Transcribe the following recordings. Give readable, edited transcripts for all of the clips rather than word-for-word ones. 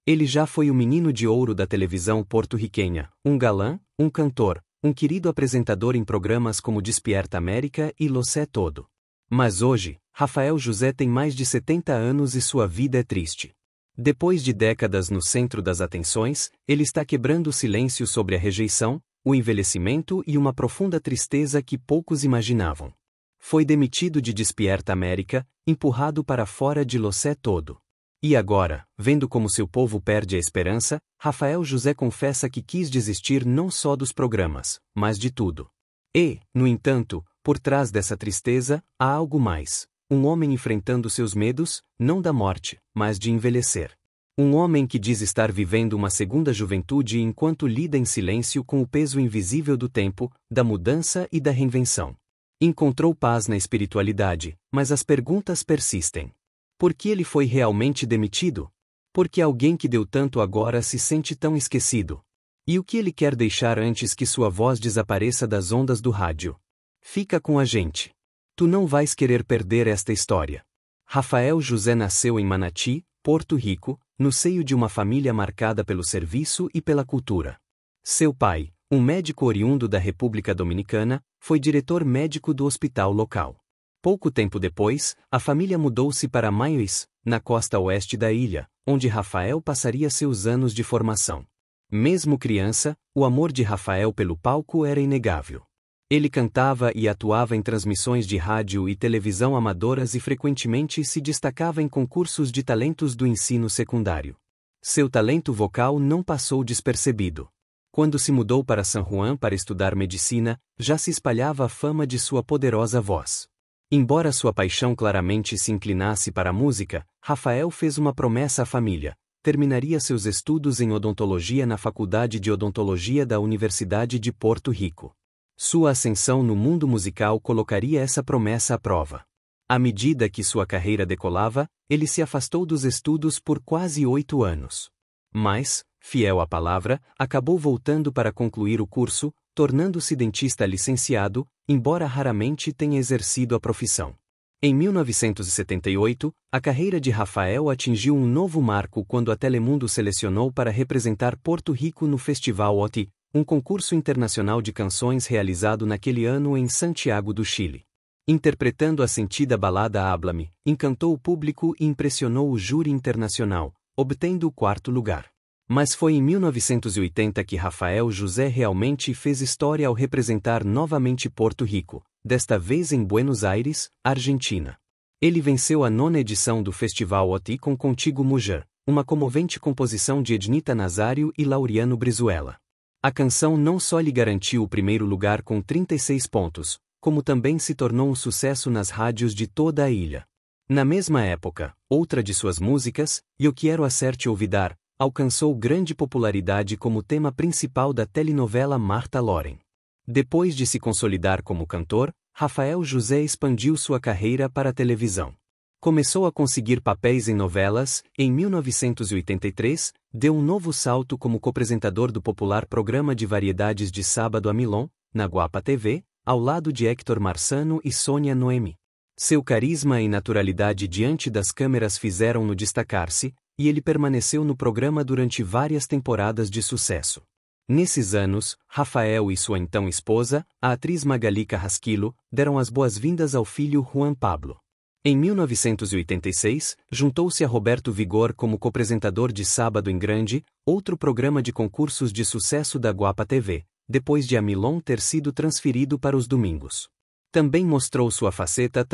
Ele já foi o menino de ouro da televisão porto-riquenha, um galã, um cantor, um querido apresentador em programas como Despierta América e Lo Sé Todo. Mas hoje, Rafael José tem mais de 70 anos e sua vida é triste. Depois de décadas no centro das atenções, ele está quebrando o silêncio sobre a rejeição, o envelhecimento e uma profunda tristeza que poucos imaginavam. Foi demitido de Despierta América, empurrado para fora de Lo Sé Todo. E agora, vendo como seu povo perde a esperança, Rafael José confessa que quis desistir não só dos programas, mas de tudo. E, no entanto, por trás dessa tristeza, há algo mais. Um homem enfrentando seus medos, não da morte, mas de envelhecer. Um homem que diz estar vivendo uma segunda juventude enquanto lida em silêncio com o peso invisível do tempo, da mudança e da reinvenção. Encontrou paz na espiritualidade, mas as perguntas persistem. Por que ele foi realmente demitido? Por que alguém que deu tanto agora se sente tão esquecido? E o que ele quer deixar antes que sua voz desapareça das ondas do rádio? Fica com a gente. Tu não vais querer perder esta história. Rafael José nasceu em Manati, Porto Rico, no seio de uma família marcada pelo serviço e pela cultura. Seu pai, um médico oriundo da República Dominicana, foi diretor médico do hospital local. Pouco tempo depois, a família mudou-se para Maiois, na costa oeste da ilha, onde Rafael passaria seus anos de formação. Mesmo criança, o amor de Rafael pelo palco era inegável. Ele cantava e atuava em transmissões de rádio e televisão amadoras e frequentemente se destacava em concursos de talentos do ensino secundário. Seu talento vocal não passou despercebido. Quando se mudou para San Juan para estudar medicina, já se espalhava a fama de sua poderosa voz. Embora sua paixão claramente se inclinasse para a música, Rafael fez uma promessa à família: terminaria seus estudos em odontologia na Faculdade de Odontologia da Universidade de Porto Rico. Sua ascensão no mundo musical colocaria essa promessa à prova. À medida que sua carreira decolava, ele se afastou dos estudos por quase 8 anos. Mas, fiel à palavra, acabou voltando para concluir o curso, tornando-se dentista licenciado, embora raramente tenha exercido a profissão. Em 1978, a carreira de Rafael atingiu um novo marco quando a Telemundo selecionou para representar Porto Rico no Festival OTI, um concurso internacional de canções realizado naquele ano em Santiago do Chile. Interpretando a sentida balada Háblame, encantou o público e impressionou o júri internacional, obtendo o 4º lugar. Mas foi em 1980 que Rafael José realmente fez história ao representar novamente Porto Rico, desta vez em Buenos Aires, Argentina. Ele venceu a 9ª edição do Festival OTI com Contigo Mujer, uma comovente composição de Ednita Nazário e Laureano Brizuela. A canção não só lhe garantiu o 1º lugar com 36 pontos, como também se tornou um sucesso nas rádios de toda a ilha. Na mesma época, outra de suas músicas, Eu Quero Hacerte Olvidar, alcançou grande popularidade como tema principal da telenovela Marta Loren. Depois de se consolidar como cantor, Rafael José expandiu sua carreira para a televisão. Começou a conseguir papéis em novelas, em 1983, deu um novo salto como copresentador do popular programa de variedades de sábado a Milon, na Guapa TV, ao lado de Héctor Marsano e Sônia Noemi. Seu carisma e naturalidade diante das câmeras fizeram-no destacar-se, e ele permaneceu no programa durante várias temporadas de sucesso. Nesses anos, Rafael e sua então esposa, a atriz Magali Carrasquillo, deram as boas-vindas ao filho Juan Pablo. Em 1986, juntou-se a Roberto Vigor como copresentador de Sábado em Grande, outro programa de concursos de sucesso da Guapa TV, depois de a Milon ter sido transferido para os domingos. Também mostrou sua faceta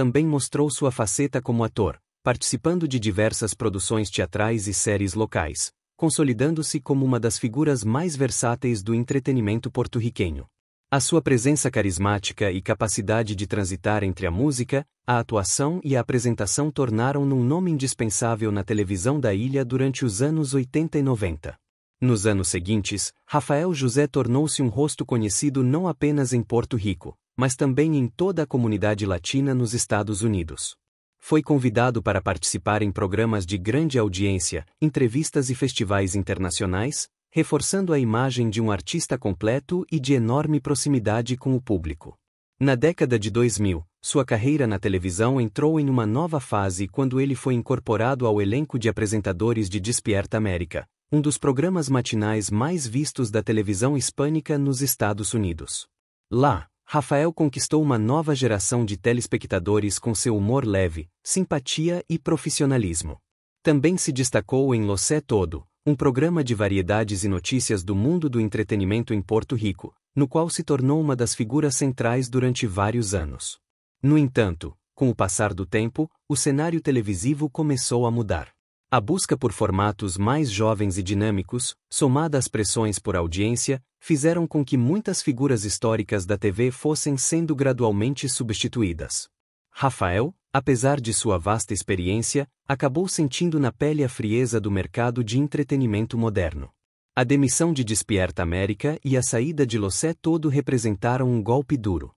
como ator, participando de diversas produções teatrais e séries locais, consolidando-se como uma das figuras mais versáteis do entretenimento porto-riquenho. A sua presença carismática e capacidade de transitar entre a música, a atuação e a apresentação tornaram-no um nome indispensável na televisão da ilha durante os anos 80 e 90. Nos anos seguintes, Rafael José tornou-se um rosto conhecido não apenas em Porto Rico, mas também em toda a comunidade latina nos Estados Unidos. Foi convidado para participar em programas de grande audiência, entrevistas e festivais internacionais, reforçando a imagem de um artista completo e de enorme proximidade com o público. Na década de 2000, sua carreira na televisão entrou em uma nova fase quando ele foi incorporado ao elenco de apresentadores de Despierta América, um dos programas matinais mais vistos da televisão hispânica nos Estados Unidos. Lá, Rafael conquistou uma nova geração de telespectadores com seu humor leve, simpatia e profissionalismo. Também se destacou em Lo Sé Todo, um programa de variedades e notícias do mundo do entretenimento em Porto Rico, no qual se tornou uma das figuras centrais durante vários anos. No entanto, com o passar do tempo, o cenário televisivo começou a mudar. A busca por formatos mais jovens e dinâmicos, somada às pressões por audiência, fizeram com que muitas figuras históricas da TV fossem sendo gradualmente substituídas. Rafael, apesar de sua vasta experiência, acabou sentindo na pele a frieza do mercado de entretenimento moderno. A demissão de Despierta América e a saída de Lo Sé Todo representaram um golpe duro.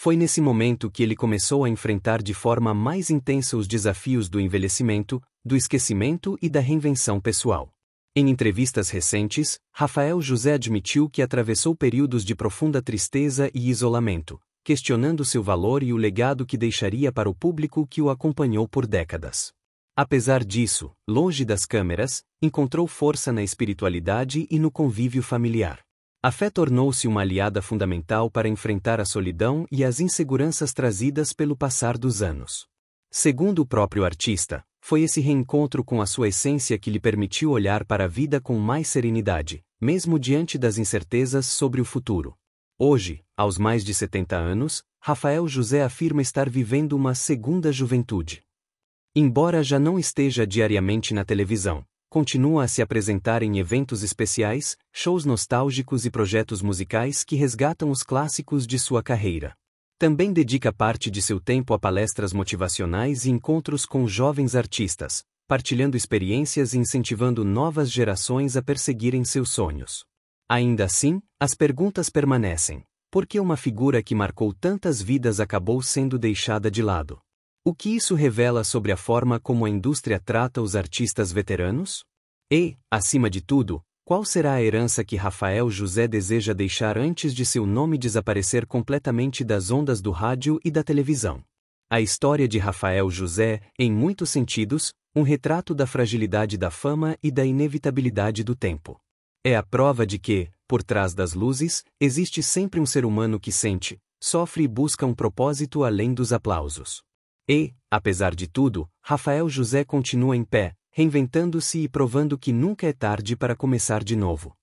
Foi nesse momento que ele começou a enfrentar de forma mais intensa os desafios do envelhecimento, do esquecimento e da reinvenção pessoal. Em entrevistas recentes, Rafael José admitiu que atravessou períodos de profunda tristeza e isolamento, questionando seu valor e o legado que deixaria para o público que o acompanhou por décadas. Apesar disso, longe das câmeras, encontrou força na espiritualidade e no convívio familiar. A fé tornou-se uma aliada fundamental para enfrentar a solidão e as inseguranças trazidas pelo passar dos anos. Segundo o próprio artista, foi esse reencontro com a sua essência que lhe permitiu olhar para a vida com mais serenidade, mesmo diante das incertezas sobre o futuro. Hoje, aos mais de 70 anos, Rafael José afirma estar vivendo uma segunda juventude. Embora já não esteja diariamente na televisão, continua a se apresentar em eventos especiais, shows nostálgicos e projetos musicais que resgatam os clássicos de sua carreira. Também dedica parte de seu tempo a palestras motivacionais e encontros com jovens artistas, partilhando experiências e incentivando novas gerações a perseguirem seus sonhos. Ainda assim, as perguntas permanecem. Por que uma figura que marcou tantas vidas acabou sendo deixada de lado? O que isso revela sobre a forma como a indústria trata os artistas veteranos? E, acima de tudo, qual será a herança que Rafael José deseja deixar antes de seu nome desaparecer completamente das ondas do rádio e da televisão? A história de Rafael José, em muitos sentidos, um retrato da fragilidade da fama e da inevitabilidade do tempo. É a prova de que, por trás das luzes, existe sempre um ser humano que sente, sofre e busca um propósito além dos aplausos. E, apesar de tudo, Rafael José continua em pé, reinventando-se e provando que nunca é tarde para começar de novo.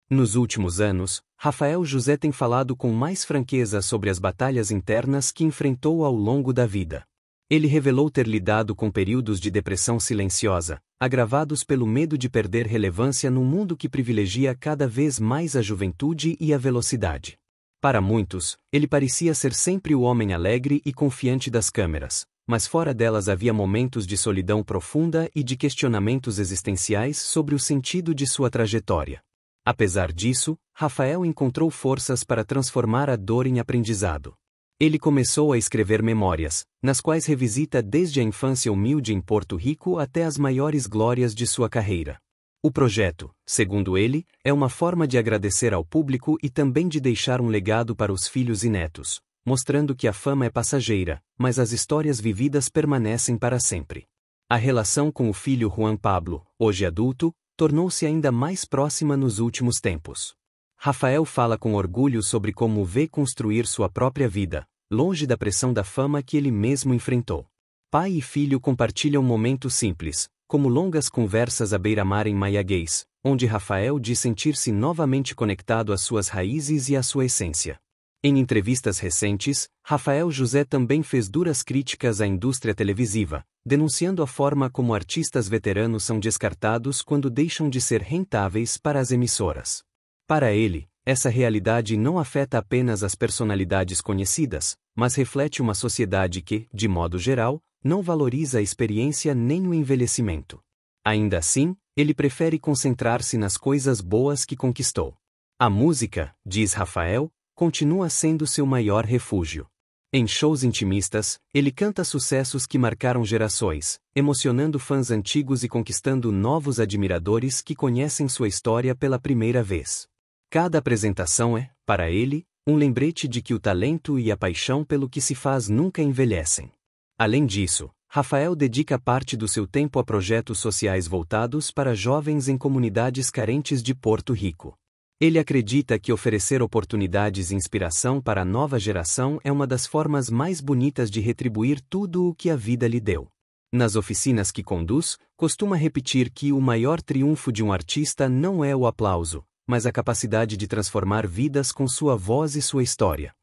Nos últimos anos, Rafael José tem falado com mais franqueza sobre as batalhas internas que enfrentou ao longo da vida. Ele revelou ter lidado com períodos de depressão silenciosa, agravados pelo medo de perder relevância num mundo que privilegia cada vez mais a juventude e a velocidade. Para muitos, ele parecia ser sempre o homem alegre e confiante das câmeras, mas fora delas havia momentos de solidão profunda e de questionamentos existenciais sobre o sentido de sua trajetória. Apesar disso, Rafael encontrou forças para transformar a dor em aprendizado. Ele começou a escrever memórias, nas quais revisita desde a infância humilde em Porto Rico até as maiores glórias de sua carreira. O projeto, segundo ele, é uma forma de agradecer ao público e também de deixar um legado para os filhos e netos, mostrando que a fama é passageira, mas as histórias vividas permanecem para sempre. A relação com o filho Juan Pablo, hoje adulto, tornou-se ainda mais próxima nos últimos tempos. Rafael fala com orgulho sobre como vê construir sua própria vida, longe da pressão da fama que ele mesmo enfrentou. Pai e filho compartilham momentos simples, como longas conversas à beira-mar em Maiaguês, onde Rafael diz sentir-se novamente conectado às suas raízes e à sua essência. Em entrevistas recentes, Rafael José também fez duras críticas à indústria televisiva, denunciando a forma como artistas veteranos são descartados quando deixam de ser rentáveis para as emissoras. Para ele, essa realidade não afeta apenas as personalidades conhecidas, mas reflete uma sociedade que, de modo geral, não valoriza a experiência nem o envelhecimento. Ainda assim, ele prefere concentrar-se nas coisas boas que conquistou. A música, diz Rafael, continua sendo seu maior refúgio. Em shows intimistas, ele canta sucessos que marcaram gerações, emocionando fãs antigos e conquistando novos admiradores que conhecem sua história pela primeira vez. Cada apresentação é, para ele, um lembrete de que o talento e a paixão pelo que se faz nunca envelhecem. Além disso, Rafael dedica parte do seu tempo a projetos sociais voltados para jovens em comunidades carentes de Porto Rico. Ele acredita que oferecer oportunidades e inspiração para a nova geração é uma das formas mais bonitas de retribuir tudo o que a vida lhe deu. Nas oficinas que conduz, costuma repetir que o maior triunfo de um artista não é o aplauso, mas a capacidade de transformar vidas com sua voz e sua história.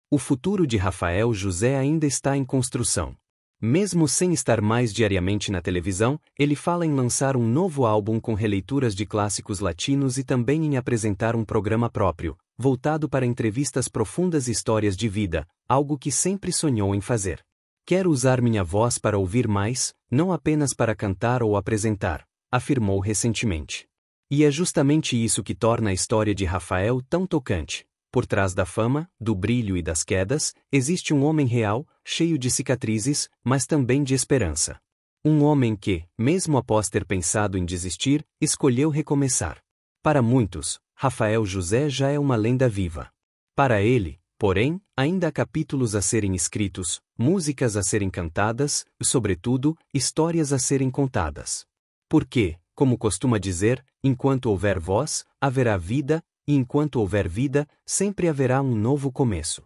O futuro de Rafael José ainda está em construção. Mesmo sem estar mais diariamente na televisão, ele fala em lançar um novo álbum com releituras de clássicos latinos e também em apresentar um programa próprio, voltado para entrevistas profundas e histórias de vida, algo que sempre sonhou em fazer. Quero usar minha voz para ouvir mais, não apenas para cantar ou apresentar, afirmou recentemente. E é justamente isso que torna a história de Rafael tão tocante. Por trás da fama, do brilho e das quedas, existe um homem real, cheio de cicatrizes, mas também de esperança. Um homem que, mesmo após ter pensado em desistir, escolheu recomeçar. Para muitos, Rafael José já é uma lenda viva. Para ele, porém, ainda há capítulos a serem escritos, músicas a serem cantadas, e, sobretudo, histórias a serem contadas. Porque, como costuma dizer, enquanto houver voz, haverá vida, e enquanto houver vida, sempre haverá um novo começo.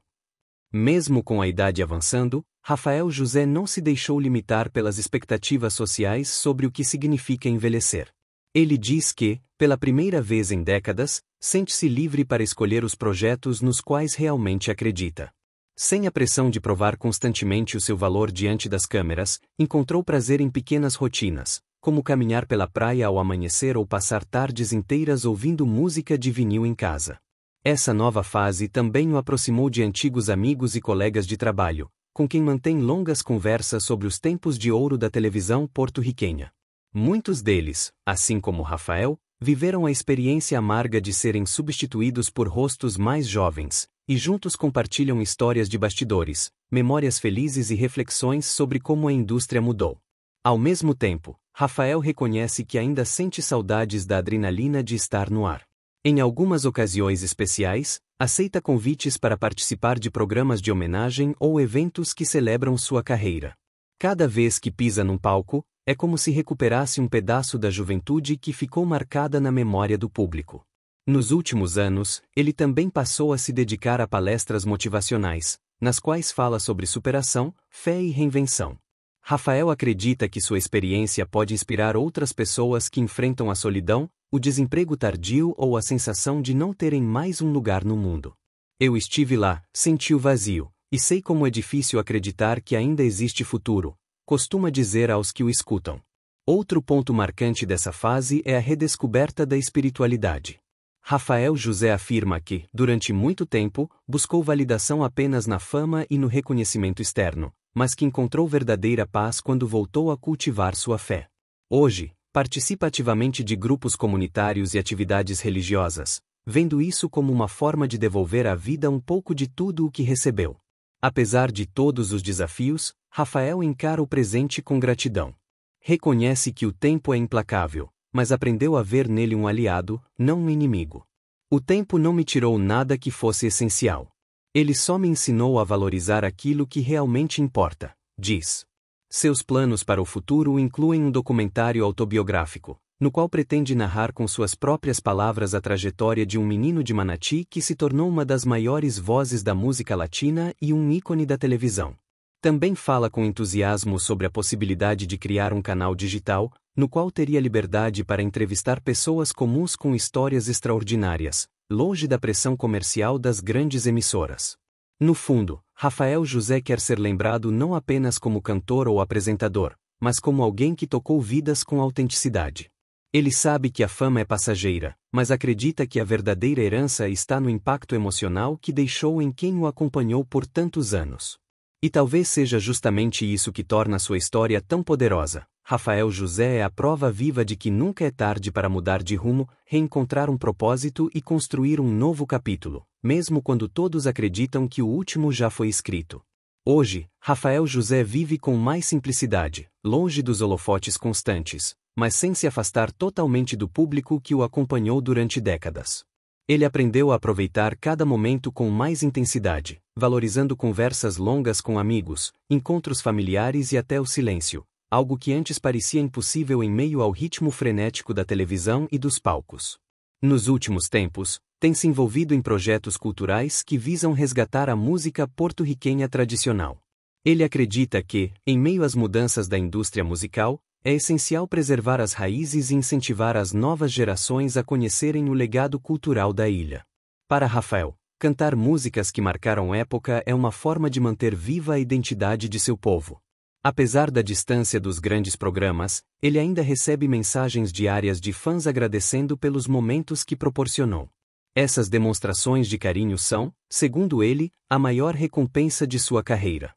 Mesmo com a idade avançando, Rafael José não se deixou limitar pelas expectativas sociais sobre o que significa envelhecer. Ele diz que, pela primeira vez em décadas, sente-se livre para escolher os projetos nos quais realmente acredita. Sem a pressão de provar constantemente o seu valor diante das câmeras, encontrou prazer em pequenas rotinas, como caminhar pela praia ao amanhecer ou passar tardes inteiras ouvindo música de vinil em casa. Essa nova fase também o aproximou de antigos amigos e colegas de trabalho, com quem mantém longas conversas sobre os tempos de ouro da televisão porto-riquenha. Muitos deles, assim como Rafael, viveram a experiência amarga de serem substituídos por rostos mais jovens, e juntos compartilham histórias de bastidores, memórias felizes e reflexões sobre como a indústria mudou. Ao mesmo tempo, Rafael reconhece que ainda sente saudades da adrenalina de estar no ar. Em algumas ocasiões especiais, aceita convites para participar de programas de homenagem ou eventos que celebram sua carreira. Cada vez que pisa num palco, é como se recuperasse um pedaço da juventude que ficou marcada na memória do público. Nos últimos anos, ele também passou a se dedicar a palestras motivacionais, nas quais fala sobre superação, fé e reinvenção. Rafael acredita que sua experiência pode inspirar outras pessoas que enfrentam a solidão, o desemprego tardio ou a sensação de não terem mais um lugar no mundo. Eu estive lá, senti o vazio, e sei como é difícil acreditar que ainda existe futuro, costuma dizer aos que o escutam. Outro ponto marcante dessa fase é a redescoberta da espiritualidade. Rafael José afirma que, durante muito tempo, buscou validação apenas na fama e no reconhecimento externo, mas que encontrou verdadeira paz quando voltou a cultivar sua fé. Hoje, participa ativamente de grupos comunitários e atividades religiosas, vendo isso como uma forma de devolver à vida um pouco de tudo o que recebeu. Apesar de todos os desafios, Rafael encara o presente com gratidão. Reconhece que o tempo é implacável, mas aprendeu a ver nele um aliado, não um inimigo. O tempo não me tirou nada que fosse essencial. Ele só me ensinou a valorizar aquilo que realmente importa, diz. Seus planos para o futuro incluem um documentário autobiográfico, no qual pretende narrar com suas próprias palavras a trajetória de um menino de Manati que se tornou uma das maiores vozes da música latina e um ícone da televisão. Também fala com entusiasmo sobre a possibilidade de criar um canal digital, no qual teria liberdade para entrevistar pessoas comuns com histórias extraordinárias, longe da pressão comercial das grandes emissoras. No fundo, Rafael José quer ser lembrado não apenas como cantor ou apresentador, mas como alguém que tocou vidas com autenticidade. Ele sabe que a fama é passageira, mas acredita que a verdadeira herança está no impacto emocional que deixou em quem o acompanhou por tantos anos. E talvez seja justamente isso que torna sua história tão poderosa. Rafael José é a prova viva de que nunca é tarde para mudar de rumo, reencontrar um propósito e construir um novo capítulo, mesmo quando todos acreditam que o último já foi escrito. Hoje, Rafael José vive com mais simplicidade, longe dos holofotes constantes, mas sem se afastar totalmente do público que o acompanhou durante décadas. Ele aprendeu a aproveitar cada momento com mais intensidade, valorizando conversas longas com amigos, encontros familiares e até o silêncio, algo que antes parecia impossível em meio ao ritmo frenético da televisão e dos palcos. Nos últimos tempos, tem se envolvido em projetos culturais que visam resgatar a música porto-riquenha tradicional. Ele acredita que, em meio às mudanças da indústria musical, é essencial preservar as raízes e incentivar as novas gerações a conhecerem o legado cultural da ilha. Para Rafael, cantar músicas que marcaram época é uma forma de manter viva a identidade de seu povo. Apesar da distância dos grandes programas, ele ainda recebe mensagens diárias de fãs agradecendo pelos momentos que proporcionou. Essas demonstrações de carinho são, segundo ele, a maior recompensa de sua carreira.